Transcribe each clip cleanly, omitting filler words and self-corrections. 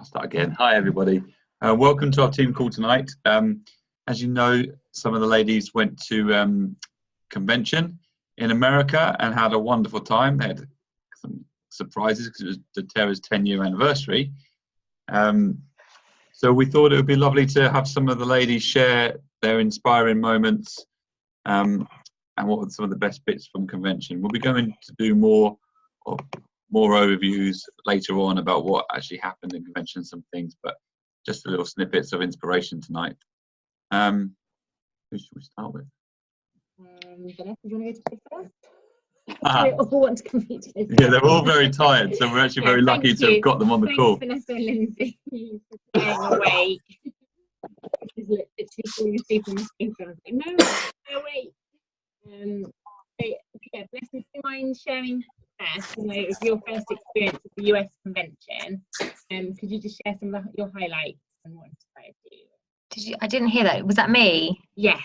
I'll start again. Hi, everybody. Welcome to our team call tonight. As you know, some of the ladies went to convention in America and had a wonderful time. They had some surprises because it was doTERRA's 10-year anniversary. So we thought it would be lovely to have some of the ladies share their inspiring moments and what were some of the best bits from convention. We'll be going to do more overviews later on about what actually happened in convention, some things, but just a little snippets of inspiration tonight. Who should we start with? Vanessa, do you want to go to first? They all want to compete today. Yeah, they're all very tired, so we're actually very lucky to have got them on the call. Thanks, Vanessa and Lindsay, for staying awake. She's literally falling asleep on the sofa. No, wait. Yeah, Vanessa, do you mind sharing first, of your first experience at the US convention? Could you just share some of your highlights and what inspired you? I didn't hear that. Was that me? Yes.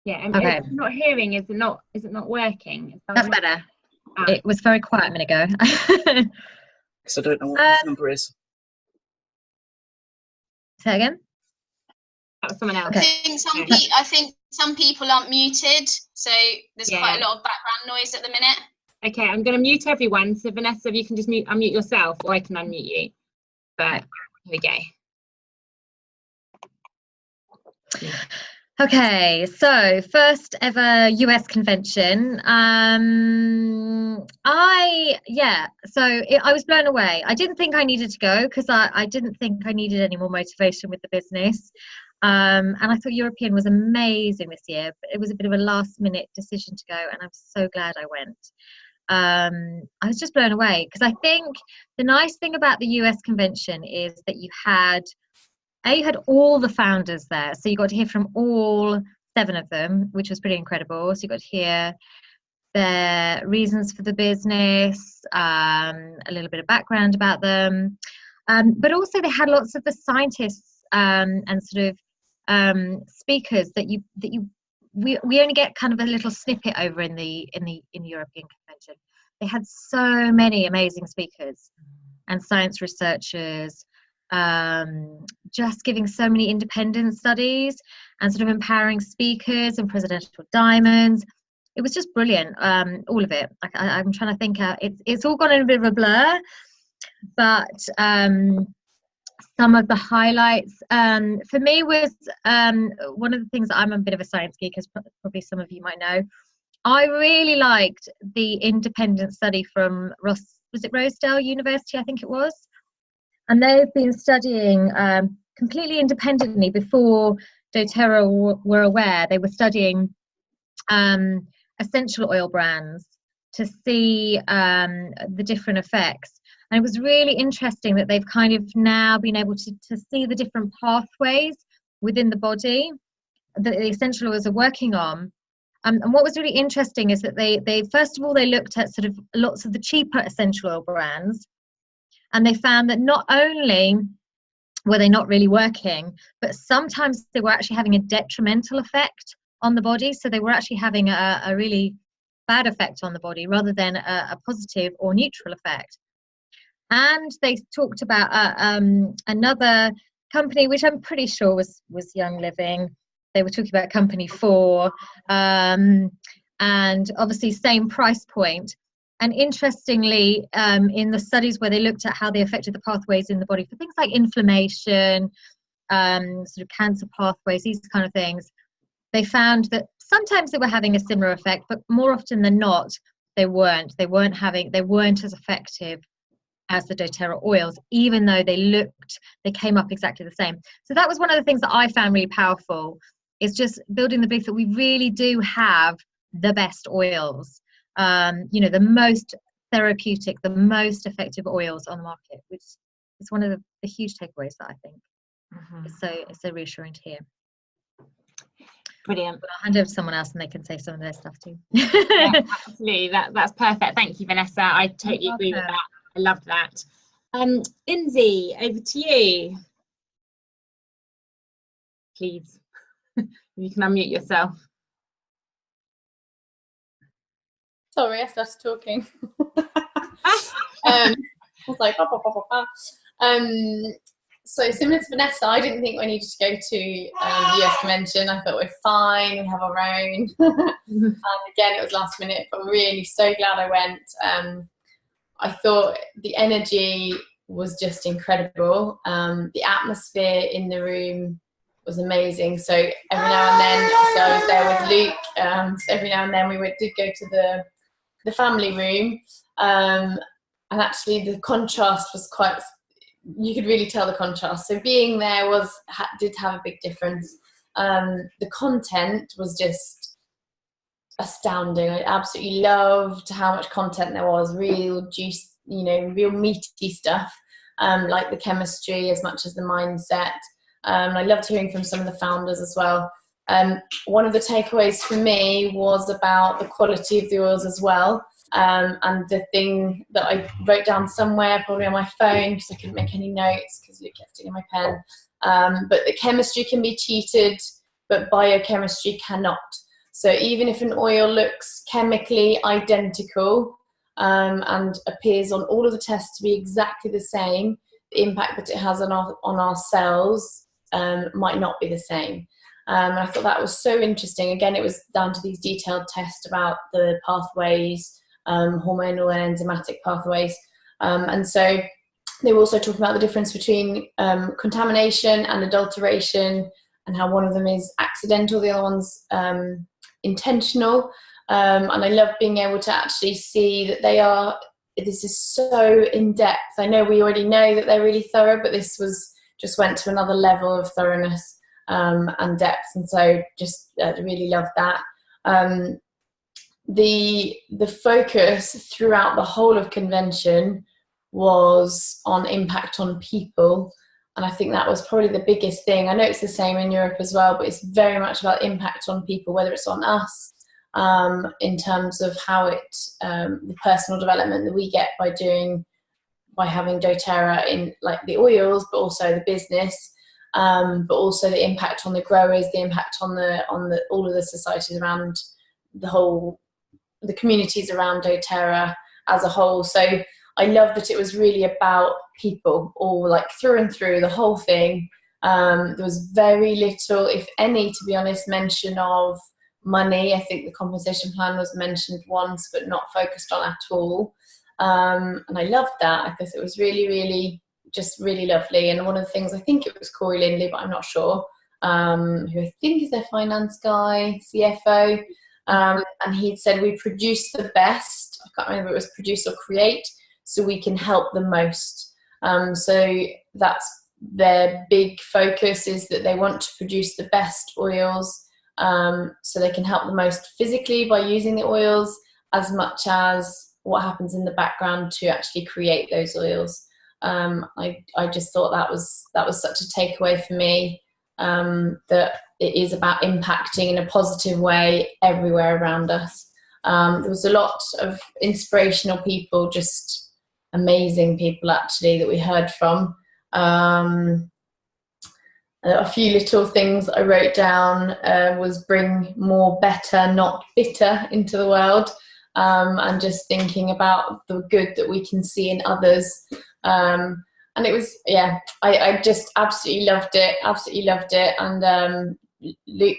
Yeah. Okay. If you're not hearing, is it not working? That's better. It was very quiet a minute ago. So I don't know what this number is. Say again? That was someone else. Okay. I think some people aren't muted, so there's quite a lot of background noise at the minute. Okay, I'm going to mute everyone. So Vanessa, if you can just unmute yourself, or I can unmute you. But here we go. Okay, so first ever US convention. I was blown away. I didn't think I needed to go because I didn't think I needed any more motivation with the business. And I thought European was amazing this year, but it was a bit of a last minute decision to go, and I'm so glad I went. I was just blown away because I think the nice thing about the US convention is that you had all the founders there, so you got to hear from all 7 of them, which was pretty incredible. So you got to hear their reasons for the business, a little bit of background about them, but also they had lots of the scientists and sort of speakers that we only get kind of a little snippet over in the European convention. They had so many amazing speakers and science researchers, just giving so many independent studies and sort of empowering speakers and presidential diamonds. It was just brilliant, all of it. I'm trying to think. It's all gone in a bit of a blur, but some of the highlights for me was one of the things. I'm a bit of a science geek, as probably some of you might know. I really liked the independent study from Rosedale University, I think it was. And they've been studying completely independently before doTERRA were aware. They were studying essential oil brands to see the different effects. And it was really interesting that they've kind of now been able to see the different pathways within the body that the essential oils are working on. And what was really interesting is that they first of all, they looked at sort of lots of the cheaper essential oil brands. And they found that not only were they not really working, but sometimes they were actually having a detrimental effect on the body. So they were actually having a really bad effect on the body rather than a positive or neutral effect. And they talked about another company, which I'm pretty sure was Young Living. They were talking about Company 4, and obviously same price point. And interestingly, in the studies where they looked at how they affected the pathways in the body for things like inflammation, sort of cancer pathways, these kind of things, they found that sometimes they were having a similar effect, but more often than not, they weren't as effective as the doTERRA oils, even though they came up exactly the same. So that was one of the things that I found really powerful, is just building the belief that we really do have the best oils. The most therapeutic, the most effective oils on the market, which is one of the huge takeaways that I think it's so reassuring to hear. Brilliant. But I'll hand over to someone else and they can say some of their stuff too. Yeah, absolutely. That's perfect. Thank you, Vanessa. I totally agree with that. I loved that. Lindsay, over to you. Please. You can unmute yourself. Sorry, I started talking. I was like, So similar to Vanessa, I didn't think we needed to go to the US convention. I thought we're fine, we have our own. And again, it was last minute, but really so glad I went. I thought the energy was just incredible. The atmosphere in the room was amazing. So every now and then, so I was there with Luke. So every now and then did go to the family room. And actually the contrast was quite, you could really tell the contrast. So being there did have a big difference. The content was just astounding. I absolutely loved how much content there was, real juice, real meaty stuff, like the chemistry as much as the mindset. I loved hearing from some of the founders as well. One of the takeaways for me was about the quality of the oils as well. And the thing that I wrote down somewhere, probably on my phone, because I couldn't make any notes because Luke kept stealing my pen. But the chemistry can be cheated, but biochemistry cannot. So even if an oil looks chemically identical and appears on all of the tests to be exactly the same, the impact that it has on our cells might not be the same. And I thought that was so interesting. Again, it was down to these detailed tests about the pathways, hormonal and enzymatic pathways. And so they were also talking about the difference between contamination and adulteration, and how one of them is accidental, the other one's intentional. And I love being able to actually see that this is so in depth. I know we already know that they're really thorough, but this just went to another level of thoroughness and depth. And so just really loved that. The focus throughout the whole of convention was on impact on people. And I think that was probably the biggest thing. I know it's the same in Europe as well, but it's very much about impact on people, whether it's on us, in terms of how the personal development that we get by having doTERRA in like the oils, but also the business, but also the impact on the growers, the impact on all of the societies around the communities around doTERRA as a whole. So I love that it was really about people, all like through and through the whole thing. There was very little, if any, to be honest, mention of money. I think the compensation plan was mentioned once, but not focused on at all. And I loved that. I guess it was really, really, just really lovely. And one of the things, I think it was Corey Lindley, but I'm not sure, who I think is their finance guy, CFO. And he'd said, we produce the best. I can't remember if it was produce or create, so we can help the most. So that's their big focus, is that they want to produce the best oils, so they can help the most physically by using the oils, as much as what happens in the background to actually create those oils. I just thought that was such a takeaway for me, that it is about impacting in a positive way everywhere around us. There was a lot of inspirational people, just amazing people actually, that we heard from. A few little things I wrote down was bring more better, not bitter, into the world, and just thinking about the good that we can see in others. And it was, yeah, I just absolutely loved it. And Luke,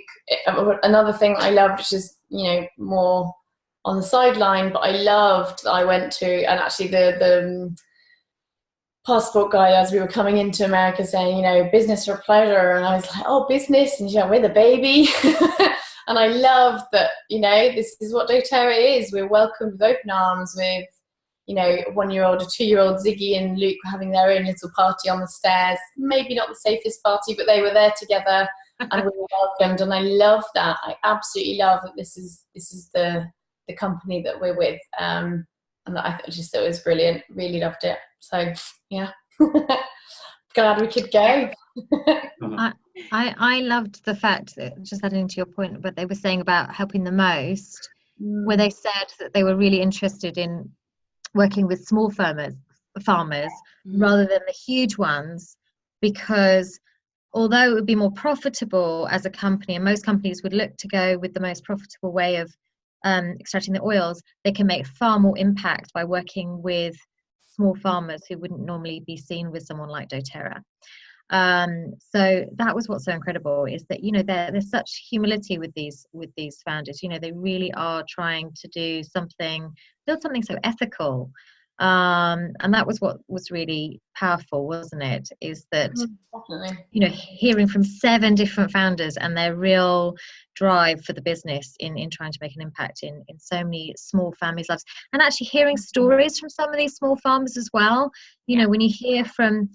another thing I loved, which is, more on the sideline, but I loved that I went to, and actually the passport guy, as we were coming into America, saying, business or pleasure, and I was like, oh, business, and we're the baby. And I loved that, this is what doTERRA is. We're welcomed with open arms, with 1-year-old or 2-year-old Ziggy and Luke were having their own little party on the stairs. Maybe not the safest party, but they were there together and we were welcomed. And I love that. I absolutely love that this is the company that we're with. And I just thought it was brilliant. Really loved it. So yeah, glad we could go. I loved the fact that, just adding to your point, but they were saying about helping the most, where they said that they were really interested in working with small farmers rather than the huge ones, because although it would be more profitable as a company, and most companies would look to go with the most profitable way of extracting the oils, they can make far more impact by working with small farmers who wouldn't normally be seen with someone like doTERRA. So that was what's so incredible, is that, you know, there's such humility with these founders. You know, they really are trying to build something so ethical. And that was what was really powerful, wasn't it? Is that, Definitely. you know, hearing from 7 different founders and their real drive for the business in trying to make an impact in so many small families' lives, and actually hearing stories from some of these small farmers as well. You know, when you hear from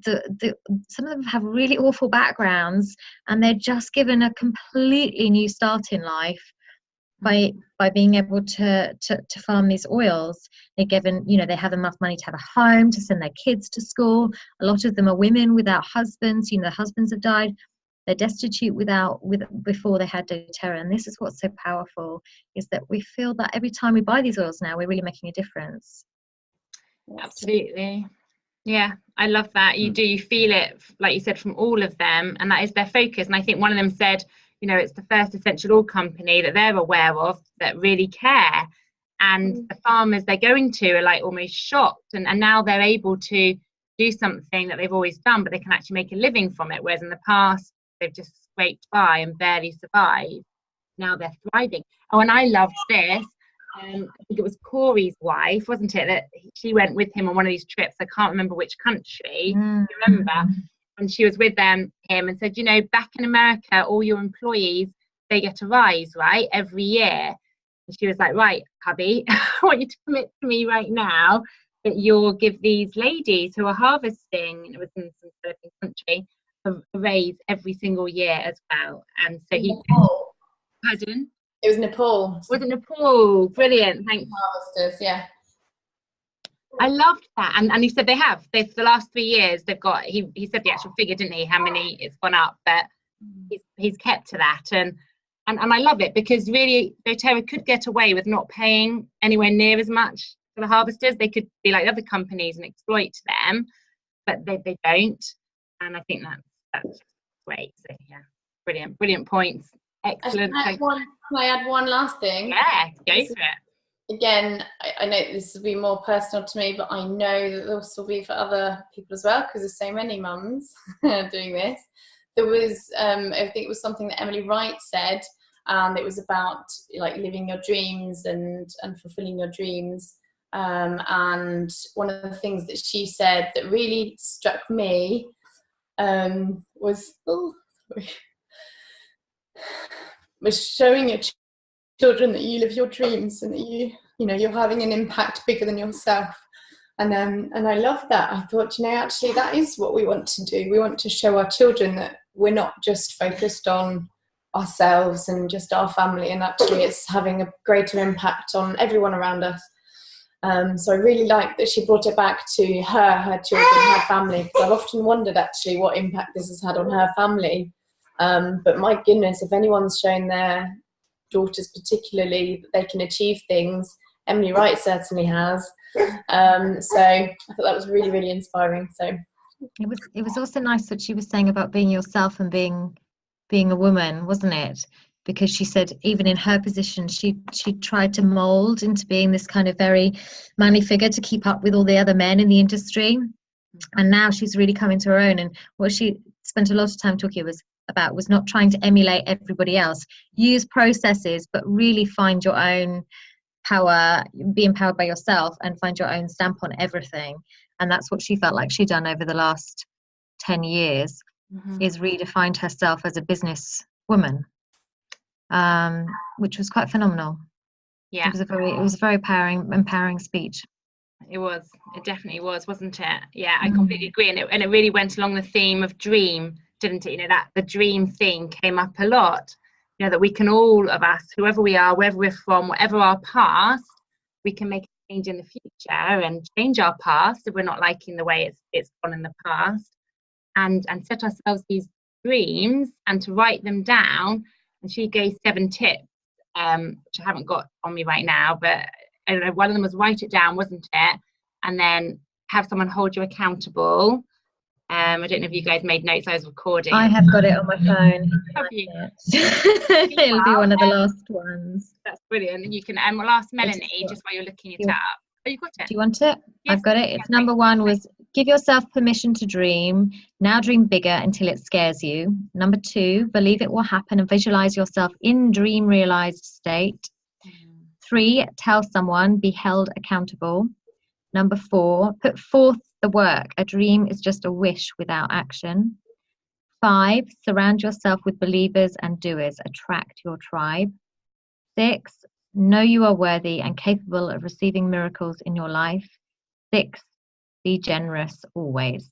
some of them have really awful backgrounds, and they're just given a completely new start in life by being able to farm these oils. They're given, you know, they have enough money to have a home, to send their kids to school. A lot of them are women without husbands. You know, their husbands have died. They're destitute before they had doTERRA. And this is what's so powerful, is that we feel that every time we buy these oils now, we're really making a difference. Absolutely. Yeah, I love that. You feel it, like you said, from all of them, and that is their focus. And I think one of them said, you know, it's the first essential oil company that they're aware of that really care. And the farmers they're going to are like almost shocked. And now they're able to do something that they've always done, but they can actually make a living from it. Whereas in the past, they've just scraped by and barely survived. Now they're thriving. Oh, and I loved this. I think it was Corey's wife, wasn't it, that she went with him on one of these trips. I can't remember which country. You remember? And she was with him and said, you know, back in America, all your employees, they get a rise, right, every year. And she was like, right, hubby, I want you to commit to me right now that you'll give these ladies who are harvesting, and it was in some developing country, a raise every single year as well. And so he, pardon? It was Nepal. Was it Nepal? Brilliant, thanks. Harvesters, yeah. I loved that. And he said for the last 3 years, they've got, he said the actual figure, didn't he, how many it's gone up, but he's kept to that. And I love it, because really doTERRA could get away with not paying anywhere near as much for the harvesters. They could be like other companies and exploit them, but they don't. And I think that's great. So yeah, brilliant points. Excellent. Can I add one last thing? Yeah, go for it. Again, I know this will be more personal to me, but I know that this will be for other people as well, because there's so many mums doing this. There was, I think it was something that Emily Wright said, and it was about like living your dreams and fulfilling your dreams. And one of the things that she said that really struck me was showing your children that you live your dreams and that you know you're having an impact bigger than yourself. And I love that. I thought, you know, actually that is what we want to do. We want to show our children that we're not just focused on ourselves and just our family, and actually it's having a greater impact on everyone around us. So I really like that she brought it back to her children, her family, because I've often wondered actually what impact this has had on her family. But my goodness, if anyone's shown their daughters particularly that they can achieve things, Emily Wright certainly has. So I thought that was really, really inspiring. So it was also nice what she was saying about being yourself and being a woman, wasn't it? Because she said even in her position she tried to mold into being this kind of very manly figure to keep up with all the other men in the industry, and now she's really coming to her own. And what she spent a lot of time talking about was not trying to emulate everybody else. Use processes, but really find your own power, be empowered by yourself, and find your own stamp on everything. And that's what she felt like she'd done over the last 10 years, is redefined herself as a business woman, which was quite phenomenal. Yeah, it was a very empowering speech. It definitely was, wasn't it? Yeah, I completely agree. And it really went along the theme of dream, didn't it? You know, that the dream theme came up a lot. You know, that we can, all of us, whoever we are, wherever we're from, whatever our past, we can make a change in the future and change our past if we're not liking the way it's gone in the past, and set ourselves these dreams and to write them down. And she gave 7 tips, which I haven't got on me right now, but I don't know, one of them was write it down, wasn't it? And then have someone hold you accountable. I don't know if you guys made notes. I was recording. I have got it on my phone. Have you? It'll be one of the last ones. That's brilliant. And you can, we'll ask Melanie just while you're looking it up. Oh, you got it? Do you want it? Yes, I've got it. It's number 1 was Give yourself permission to dream. Now dream bigger until it scares you. Number 2, believe it will happen and visualize yourself in dream realized state. 3, tell someone, be held accountable. Number 4, put forth the work. A dream is just a wish without action. 5, surround yourself with believers and doers. Attract your tribe. 6, know you are worthy and capable of receiving miracles in your life. 6, be generous always.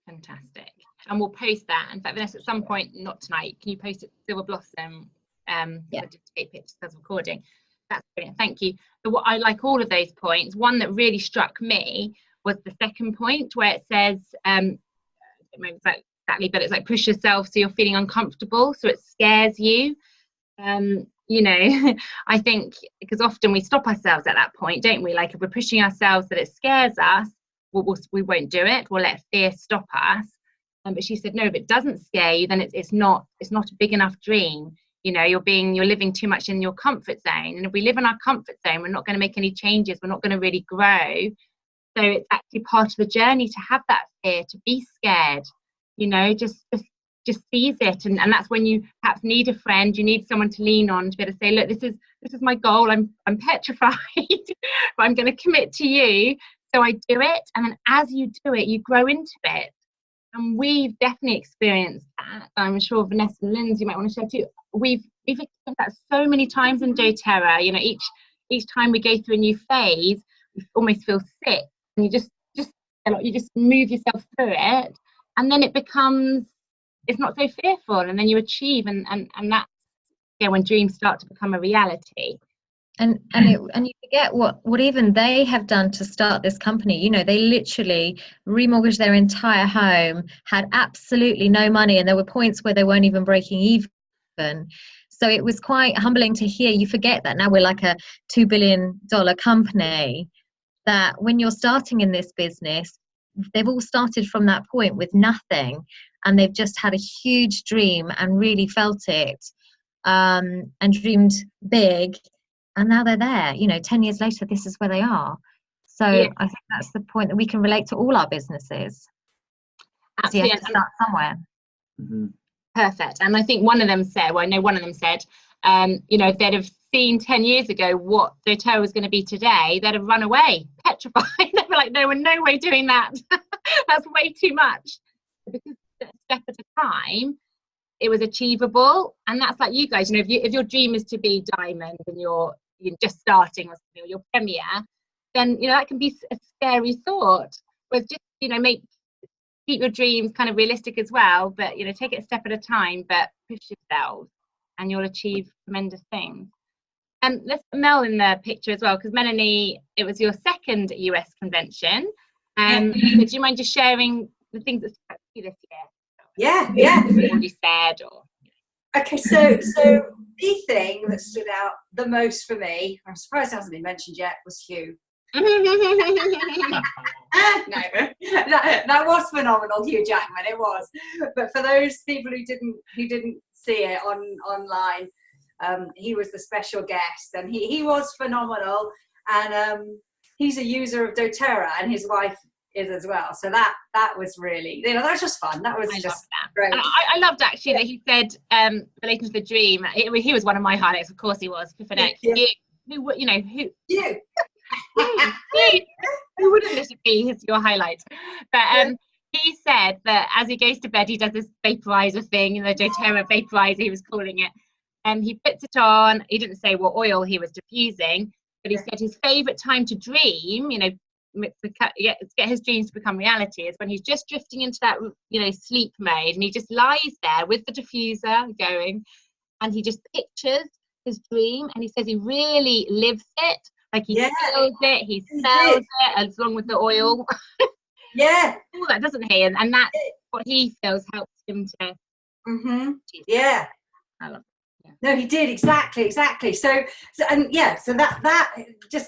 Fantastic. And we'll post that. In fact, Vanessa, at some point, not tonight, can you post it to Silver Blossom? Yeah. I did take pictures as recording. That's brilliant. Thank you. But what I like all of those points, one that really struck me was the second point where it says, I don't remember exactly, but it's like push yourself so you're feeling uncomfortable, so it scares you. You know, I think because often we stop ourselves at that point, don't we? Like if we're pushing ourselves that it scares us, we won't do it. We'll let fear stop us. But she said, no, if it doesn't scare you, then it's not a big enough dream. You know, you're living too much in your comfort zone. And if we live in our comfort zone, we're not going to make any changes. We're not going to really grow. So it's actually part of the journey to have that fear, to be scared. You know, just seize it, and that's when you perhaps need a friend. You need someone to lean on to be able to say, look, this is my goal. I'm petrified, but I'm going to commit to you. So I do it, and then as you do it, you grow into it. And we've definitely experienced that. I'm sure Vanessa and Lindsay might want to share too. We've experienced that so many times in doTERRA. You know, each time we go through a new phase, we almost feel sick, and you just move yourself through it, and then it becomes. It's not so fearful, and then you achieve, and that's when dreams start to become a reality. And you forget what even they have done to start this company. You know, they literally remortgaged their entire home, had absolutely no money, and there were points where they weren't even breaking even. So it was quite humbling to hear. You forget that now we're like a $2 billion company, that when you're starting in this business, they've all started from that point with nothing, and they've just had a huge dream and really felt it, and dreamed big, and now they're there. You know, 10 years later, this is where they are. So yeah. I think that's the point, that we can relate to all our businesses. Absolutely. So you have to start somewhere. Mm-hmm. Perfect. And I think one of them said, you know, if they'd have seen 10 years ago what doTERRA was going to be today, they'd have run away, petrified. They'd be like, no, we're no way doing that. That's way too much. Because a step at a time, it was achievable. And that's like you guys, you know, if your dream is to be diamond and you're just starting, or your premiere, then, you know, that can be a scary thought. Whereas just, you know, keep your dreams kind of realistic as well, but, you know, take it a step at a time, but push yourself and you'll achieve tremendous things. And let's put Mel in the picture as well, because Melanie, it was your second US convention. So do you mind just sharing the things that stuck to you this year? Yeah. What you said, or okay, so the thing that stood out the most for me, I'm surprised it hasn't been mentioned yet, was Hugh. No, that was phenomenal, Hugh Jackman. It was. But for those people who didn't see it online, he was the special guest, and he was phenomenal. And he's a user of doTERRA, and his wife is as well. So that was really, you know, that was just fun. That was just great. And I loved actually that he said, relating to the dream, he was one of my highlights. Of course he was. Who wouldn't this be your highlight? But he said that as he goes to bed, he does this vaporizer thing, the doTERRA vaporizer, he was calling it, and he puts it on. He didn't say what oil he was diffusing, but he said his favorite time to dream, you know, to get his dreams to become reality, is when he's just drifting into that, you know, sleep mode, and he just lies there with the diffuser going, and he just pictures his dream, and he says he really lives it. Like he feels it, he smells it, along with the oil. Yeah. All that, doesn't he? And that's what he feels helps him to. Mm-hmm. Yeah. I love it. Yeah. No, he did, exactly. So that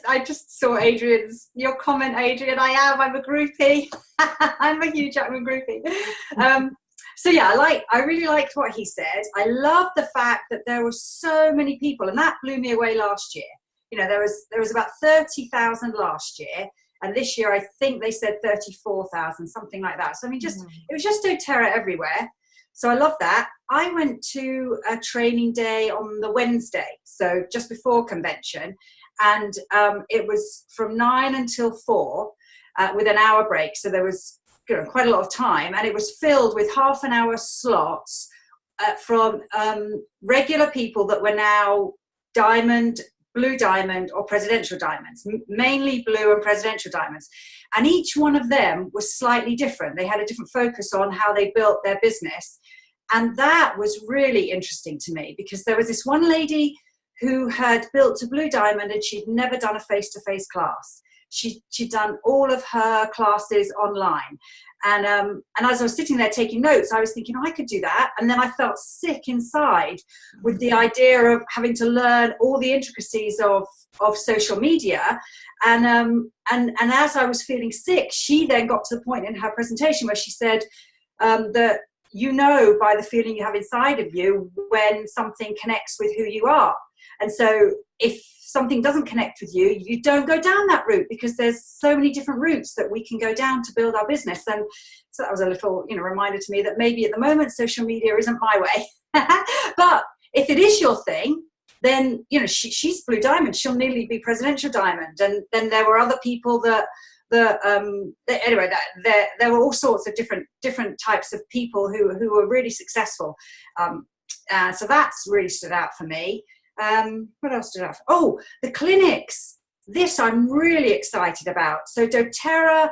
I just saw your comment, Adrian. I'm a groupie. I'm a Hugh Jackman groupie. So yeah, I really liked what he said. I love the fact that there were so many people, and that blew me away last year. You know, there was about 30,000 last year, And this year, I think they said 34,000, something like that. So I mean, it was just doTERRA everywhere. So I love that. I went to a training day on the Wednesday, so just before convention, and it was from 9 until 4 with an hour break. So there was quite a lot of time, and it was filled with half-an-hour slots from regular people that were now diamond, blue diamond, or presidential diamonds, mainly blue and presidential diamonds. And each one of them was slightly different. They had a different focus on how they built their business. And that was really interesting to me, because there was this one lady who had built a blue diamond and she'd never done a face-to-face class. She'd done all of her classes online. And as I was sitting there taking notes, I was thinking, I could do that. And then I felt sick inside with the idea of having to learn all the intricacies of social media. And as I was feeling sick, she then got to the point in her presentation where she said that by the feeling you have inside of you when something connects with who you are. And so if something doesn't connect with you, you don't go down that route, because there's so many different routes that we can go down to build our business. And so that was a little, reminder to me that maybe at the moment social media isn't my way. But if it is your thing, then she's blue diamond, she'll nearly be presidential diamond. And then there were other people there were all sorts of different types of people who were really successful. So that's really stood out for me. What else stood out? Oh, the clinics. This I'm really excited about. So doTERRA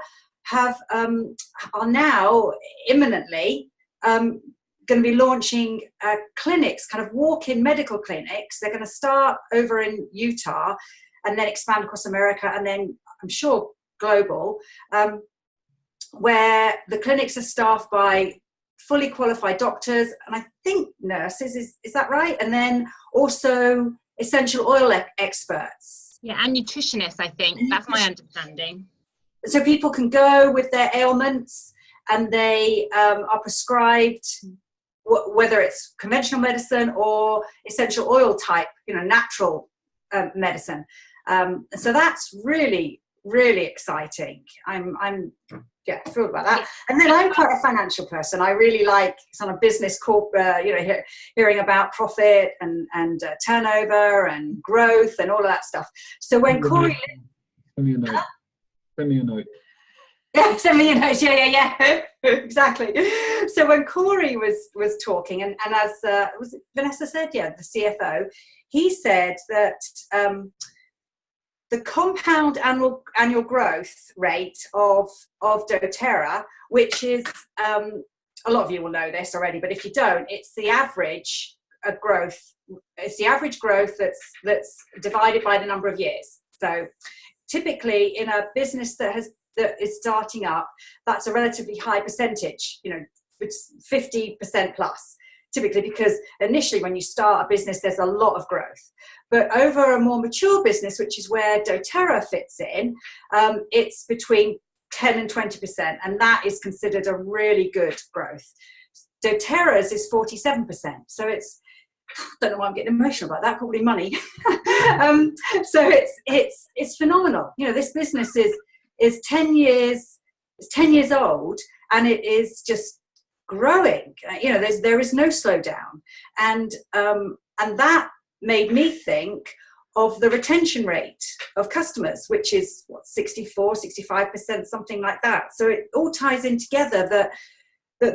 are now imminently going to be launching clinics, kind of walk-in medical clinics. They're going to start over in Utah and then expand across America, and then I'm sure global, where the clinics are staffed by fully qualified doctors, and I think nurses, is that right? And then also essential oil experts. Yeah, and nutritionists, I think. That's my understanding. So people can go with their ailments, and they are prescribed, whether it's conventional medicine or essential oil type, natural medicine. So that's really, really exciting. I'm thrilled about that. And then I'm quite a financial person. I really like sort of business hearing about profit and turnover and growth and all of that stuff. So when Corey, send me a note. Send me a note. Yeah, send me a note. Yeah, exactly. So when Corey was talking, and as was it Vanessa said, the CFO, he said that the compound annual growth rate of doTERRA, which is a lot of you will know this already, but if you don't, it's the average growth. It's the average growth that's divided by the number of years. So typically in a business that is starting up, that's a relatively high percentage. It's 50% plus. Typically, because initially when you start a business, there's a lot of growth. But over a more mature business, which is where doTERRA fits in, it's between 10 and 20%, and that is considered a really good growth. doTERRA's is 47%, so it's, I don't know why I'm getting emotional about that, probably money. So it's phenomenal. This business is 10 years old, and it is just growing. There is no slowdown, and that made me think of the retention rate of customers, which is 64-65%, something like that. So it all ties in together that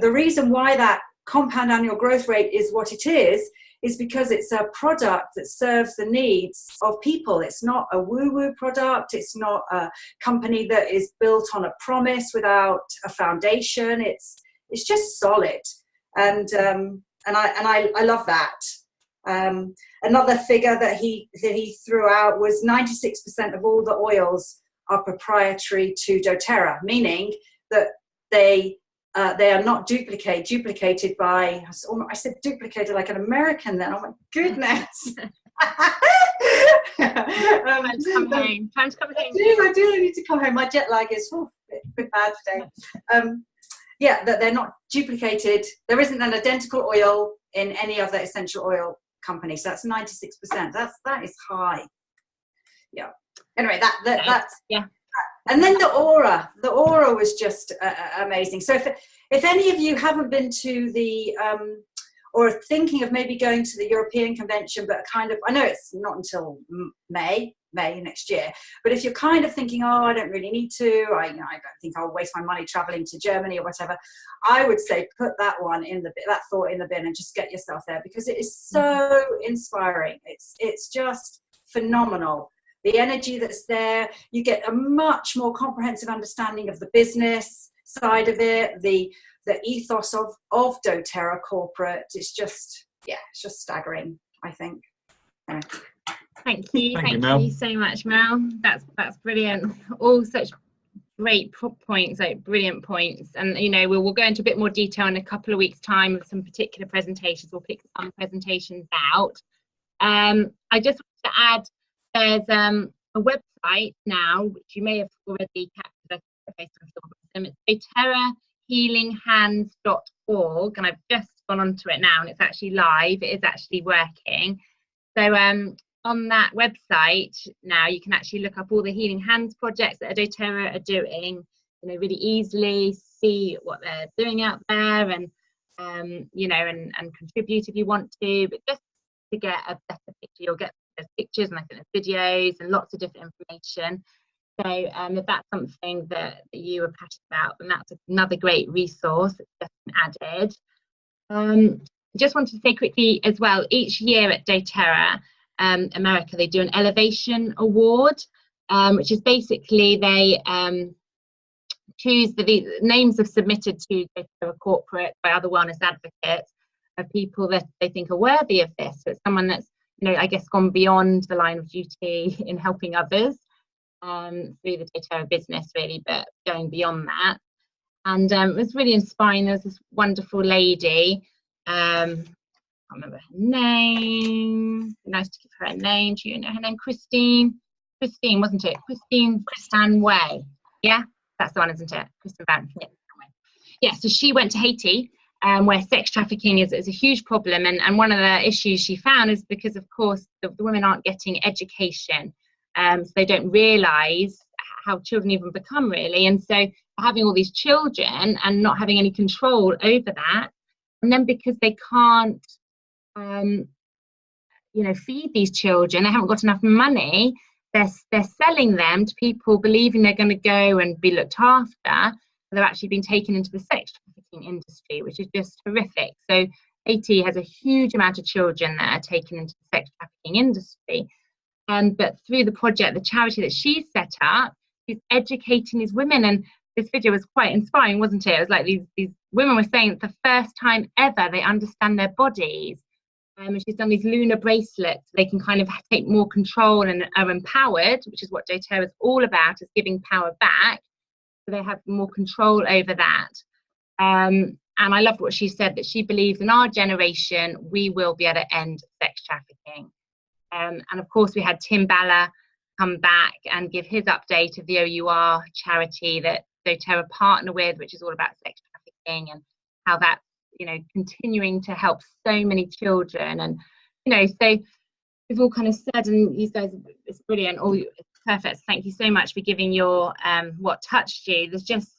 the reason why that compound annual growth rate is what it is because it's a product that serves the needs of people. It's not a woo-woo product. It's not a company that is built on a promise without a foundation. It's just solid, and I love that. Another figure that he threw out was 96% of all the oils are proprietary to doTERRA, meaning that they are not duplicated by. I said duplicated like an American then. Oh my goodness. Time to come home. I do need to come home. My jet lag is a bit bad today. That they're not duplicated. There isn't an identical oil in any other essential oil company. So that's 96%. That is high. Yeah. Anyway, that's And then the aura was just amazing. So if any of you haven't been to the or thinking of maybe going to the European convention, but kind of, I know it's not until May next year, but if you're kind of thinking, oh, I don't really need to, I don't think I'll waste my money traveling to Germany or whatever, I would say put that thought in the bin and just get yourself there, because it is so inspiring. It's just phenomenal. The energy that's there, you get a much more comprehensive understanding of the business side of it, the ethos of doTERRA corporate. It's just staggering, I think. Yeah. Thank you Mel. so much, Mel. That's brilliant. All such great points, like brilliant points. And we'll go into a bit more detail in a couple of weeks' time with some particular presentations. We'll pick some presentations out. I just want to add, there's a website now which you may have already captured. It's doTERRAhealinghands.org, and I've just gone onto it now, and it's actually live. It is actually working. So on that website now, you can actually look up all the Healing Hands projects that doTERRA are doing, really easily see what they're doing out there, and and contribute if you want to, but just to get a better picture, you'll get pictures, and I think there's videos and lots of different information. So if that's something that you are passionate about, then that's another great resource that's just been added. I just wanted to say quickly as well, each year at doTERRA America, they do an Elevation Award, which is basically they choose the names are submitted to doTERRA corporate by other wellness advocates of people that they think are worthy of this. So it's someone that's, I guess, gone beyond the line of duty in helping others through the doTERRA business, really, but going beyond that. And it was really inspiring. There was this wonderful lady, I can't remember her name. Nice to give her a name. Do you know her name? Christine, wasn't it? Christine Van Way. Yeah, that's the one, isn't it? Christine Van Way. Yeah, so she went to Haiti, where sex trafficking is a huge problem. And one of the issues she found is because, of course, the women aren't getting education. So they don't realise how children even become, really. And so having all these children and not having any control over that, and then because they can't feed these children, they haven't got enough money, they're selling them to people believing they're going to go and be looked after. They're actually being taken into the sex trafficking industry, which is just horrific. So Haiti has a huge amount of children that are taken into the sex trafficking industry. But through the project, the charity that she set up, she's educating these women. And this video was quite inspiring, wasn't it? It was like these women were saying that the first time ever they understand their bodies. And she's done these lunar bracelets. So they can kind of take more control and are empowered, which is what doTERRA is all about, is giving power back. So they have more control over that. And I loved what she said, that she believes in our generation, we will be able to end sex trafficking. And of course, we had Tim Balla come back and give his update of the OUR charity that doTERRA partner with, which is all about sex trafficking, and how that's, continuing to help so many children. And, so we've all kind of said, and you guys, it's brilliant. It's perfect. Thank you so much for giving your, what touched you. There's just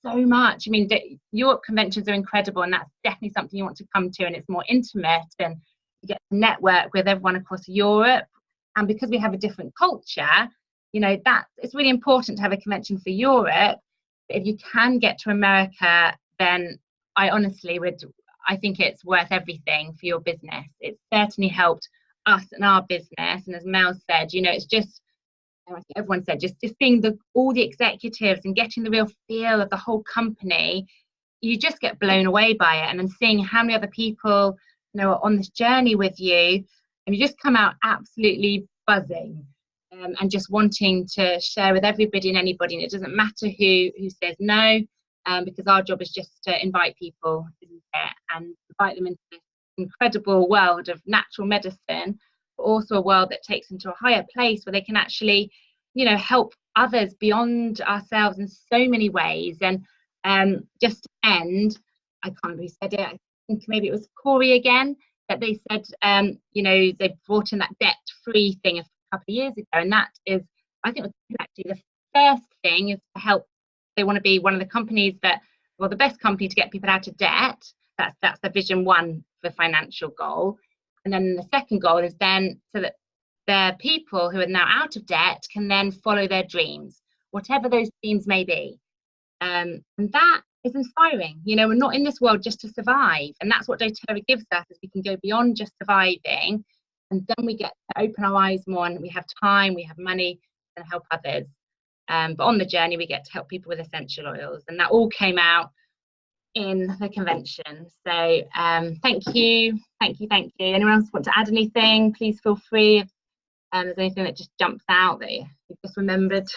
so much. I mean, Europe conventions are incredible, and that's definitely something you want to come to, and it's more intimate, and you get to network with everyone across Europe. And because we have a different culture, that it's really important to have a convention for Europe. But if you can get to America, then I think it's worth everything for your business. It's certainly helped us and our business. And as Mel said, it's just, everyone said, just seeing all the executives and getting the real feel of the whole company, you just get blown away by it. And then seeing how many other people are on this journey with you, and you just come out absolutely buzzing, and just wanting to share with everybody and anybody. And it doesn't matter who says no, because our job is just to invite people, isn't it? And invite them into this incredible world of natural medicine, but also a world that takes them to a higher place where they can actually, help others beyond ourselves in so many ways. And just to end, I can't remember who said it. I think maybe it was Corey again, that they said, they brought in that debt-free thing a couple of years ago, and that is, I think, it was actually the first thing is to help. They want to be one of the companies that, well, the best company to get people out of debt. That's the vision 1 for financial goal. And then the second goal is then so that the people who are now out of debt can then follow their dreams, whatever those dreams may be. And that is inspiring. You know, we're not in this world just to survive. And that's what doTERRA gives us, is we can go beyond just surviving. And then we get to open our eyes more, and we have time, we have money, and help others. But on the journey, we get to help people with essential oils. And that all came out in the convention. So thank you. Anyone else want to add anything? Please feel free. If there's anything that just jumps out that you've just remembered.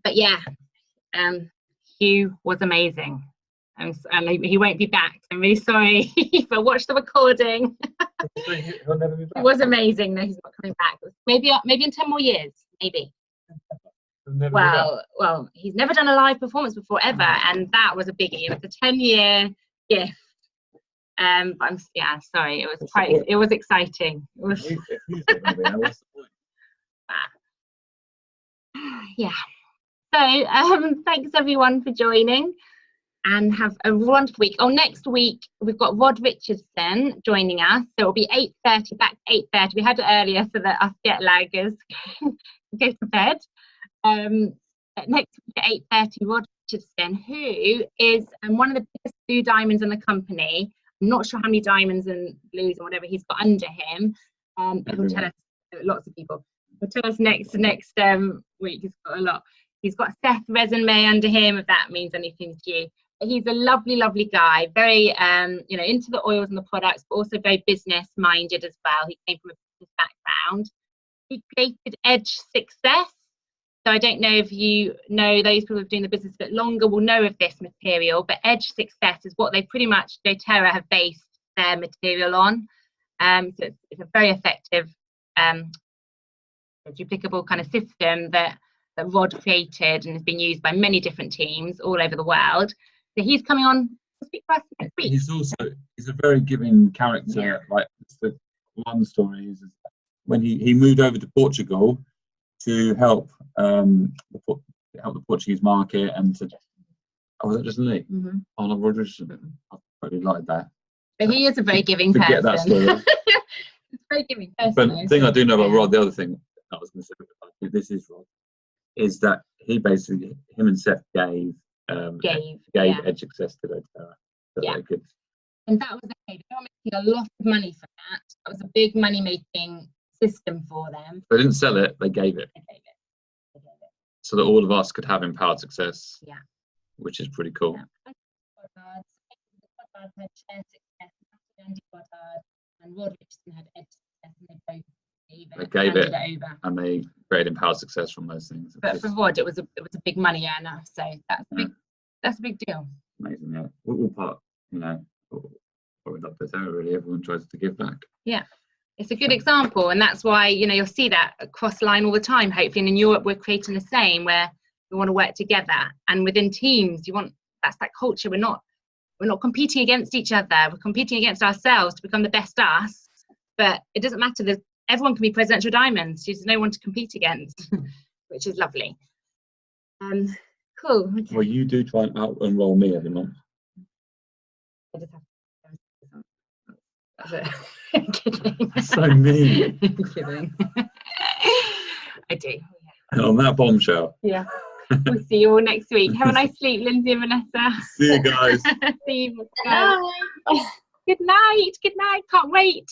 But yeah, Hugh was amazing. And he won't be back. I'm really sorry, but watch the recording. He'll never be back. It was amazing. No, he's not coming back. Maybe in 10 more years, maybe. He'll never be back. Well, he's never done a live performance before ever, and that was a biggie. It was a 10-year gift. But I'm sorry. It was exciting. It was. Yeah. So thanks everyone for joining, and have a wonderful week. Next week we've got Rod Richardson joining us, so it'll be 8:30, back 8:30. We had it earlier so that us jet laggers go to bed. Next week at 8:30, Rod Richardson, who is one of the biggest blue diamonds in the company. I'm not sure how many diamonds and blues and whatever he's got under him. He'll tell us, lots of people. He'll tell us next week. He's got a lot. He's got Seth resume under him, if that means anything to you. But he's a lovely, lovely guy, very into the oils and the products, but also very business minded as well. He came from a business background. He created Edge Success. So I don't know if you know, those people who are doing the business a bit longer will know of this material, but Edge Success is what they pretty much, doTERRA have based their material on. So it's a very effective, duplicable kind of system that Rod created and has been used by many different teams all over the world. So he's coming on to speak for us next week. He's a very giving character. Yeah. Like the one story is when he moved over to Portugal to help the Portuguese market, and to was it just Lee? Mm-hmm. Oh, no, Rod Richardson. I really like that. But he is a very giving person. Forget that story. He's a very giving person. But the thing I do know about Rod, the other thing I was going to say, this is Rod, is that he basically, him and Seth gave Edge Success to doTERRA. So they could. And that was okay. They were making a lot of money for that. That was a big money making system for them. They didn't sell it, they gave it. So that all of us could have empowered success. Yeah. Which is pretty cool. Yeah. Had Share Success, Andy Goddard, and Rod Richardson had Edge Success, and they gave it over. And they created empowered success from those things. But for Rod, it was a big money earner, so that's a big deal. Amazing, yeah. We're all part, we love doTERRA, really. Everyone tries to give back. Yeah. It's a good example, and that's why you'll see that across line all the time. Hopefully, and in Europe we're creating the same, where we want to work together, and within teams that's that culture. We're not competing against each other. We're competing against ourselves to become the best us. But it doesn't matter. Everyone can be presidential diamonds. There's no one to compete against, which is lovely. Cool. Okay. Well, you do try and out-enroll me every month. I just have to. I'm kidding. So mean. I'm kidding. I do. Yeah. And on that bombshell. Yeah. We'll see you all next week. Have a nice sleep, Lindsay and Vanessa. See you guys. See you guys. Good night. Good night. Can't wait.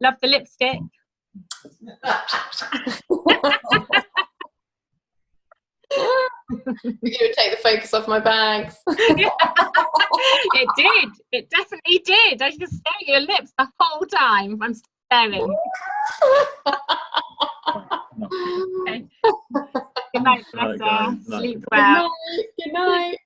Love the lipstick. You're going to take the focus off my bags. It did. It definitely did. I was just staring at your lips the whole time. I'm staring. Okay. Good night, Vanessa. Sleep well. Good night.